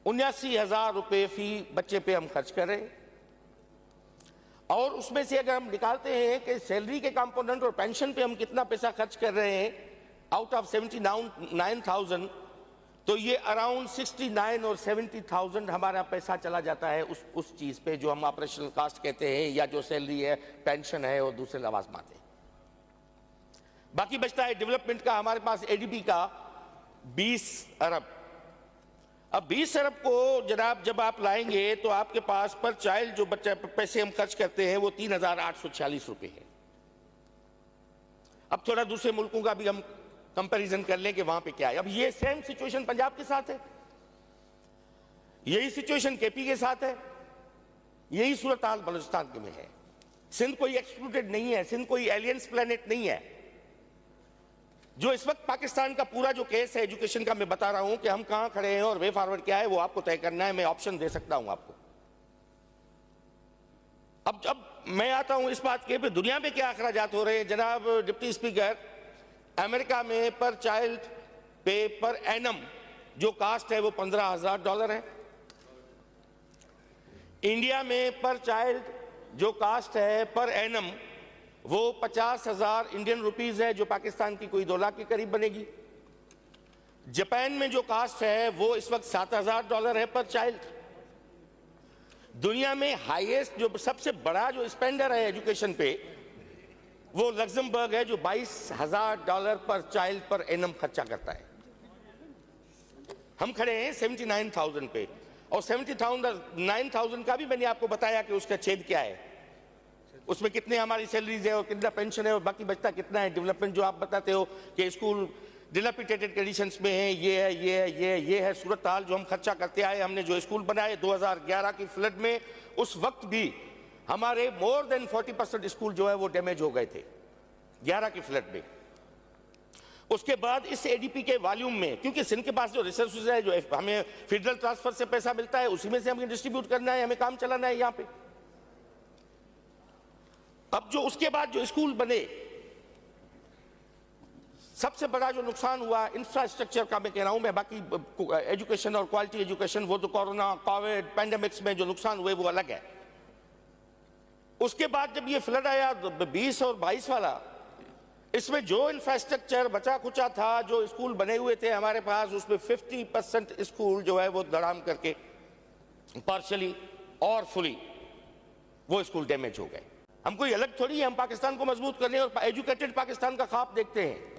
79,000 रुपये फी बच्चे पे हम खर्च कर रहे हैं। और उसमें से अगर हम निकालते हैं कि सैलरी के कंपोनेंट और पेंशन पे हम कितना पैसा खर्च कर रहे हैं आउट ऑफ 79,000, तो ये अराउंड 69 और 70,000 हमारा पैसा चला जाता है उस चीज पे जो हम ऑपरेशनल कास्ट कहते हैं, या जो सैलरी है, पेंशन है और दूसरे लवाजमात है। बाकी बचता है डेवलपमेंट का हमारे पास एडीबी का 20 अरब। अब 20 अरब को जनाब जब आप लाएंगे तो आपके पास पर चाइल्ड जो बच्चा पैसे हम खर्च करते हैं वो 3,846 रुपए है। अब थोड़ा दूसरे मुल्कों का भी हम कंपैरिजन कर लें कि वहां पे क्या है। अब ये सेम सिचुएशन पंजाब के साथ है, यही सिचुएशन केपी के साथ है, यही सूरत हाल बलूचिस्तान के में है। सिंध कोई एक्सक्लूडेड नहीं है, सिंध कोई एलियंस प्लेनेट नहीं है। जो इस वक्त पाकिस्तान का पूरा जो केस है एजुकेशन का, मैं बता रहा हूं कि हम कहां खड़े हैं और वे फॉरवर्ड क्या है वो आपको तय करना है। मैं ऑप्शन दे सकता हूं आपको। अब जब मैं आता हूं इस बात के पे दुनिया में क्या अखराजात हो रहे हैं जनाब डिप्टी स्पीकर, अमेरिका में पर चाइल्ड पे पर एनम जो कास्ट है वो $15,000 है। इंडिया में पर चाइल्ड जो कास्ट है पर एनम वो 50,000 इंडियन रुपीज है, जो पाकिस्तान की कोई 2 लाख के करीब बनेगी। जापान में जो कास्ट है वो इस वक्त $7,000 है पर चाइल्ड। दुनिया में हाईएस्ट जो सबसे बड़ा जो स्पेंडर है एजुकेशन पे वो लग्जमबर्ग है, जो $22,000 पर चाइल्ड पर एनम खर्चा करता है। हम खड़े हैं 79,000 पे, और 79,000 का भी मैंने आपको बताया कि उसका छेद क्या है, उसमें कितने हमारी सैलरीज है और कितना पेंशन है और बाकी बचता कितना है। डेवलपमेंट जो आप बताते हो कि स्कूल डिलापिटेटेड कंडीशंस में है, ये है सूरत हाल जो हम खर्चा करते आए। हमने जो स्कूल बनाए 2011 की फ्लड में, उस वक्त भी हमारे मोर देन 40% स्कूल जो है वो डैमेज हो गए थे 11 की फ्लड में। उसके बाद इस एडीपी के वॉल्यूम में, क्योंकि सिंध के पास जो रिसोर्सेज है, जो हमें फेडरल ट्रांसफर से पैसा मिलता है, उसी में से हमें डिस्ट्रीब्यूट करना है, हमें काम चलाना है यहाँ पे। अब जो उसके बाद जो स्कूल बने, सबसे बड़ा जो नुकसान हुआ इंफ्रास्ट्रक्चर का मैं कह रहा हूं मैं, बाकी एजुकेशन और क्वालिटी एजुकेशन वो तो कोरोना कोविड पैंडेमिक्स में जो नुकसान हुए वो अलग है। उसके बाद जब ये फ्लड आया 20 और 22 वाला, इसमें जो इंफ्रास्ट्रक्चर बचा खुचा था, जो स्कूल बने हुए थे हमारे पास, उसमें 50% स्कूल जो है वो धड़ाम करके पार्शली और फुली वो स्कूल डैमेज हो गए। हम कोई अलग थोड़ी है, हम पाकिस्तान को मजबूत करने और एजुकेटेड पाकिस्तान का ख्वाब देखते हैं।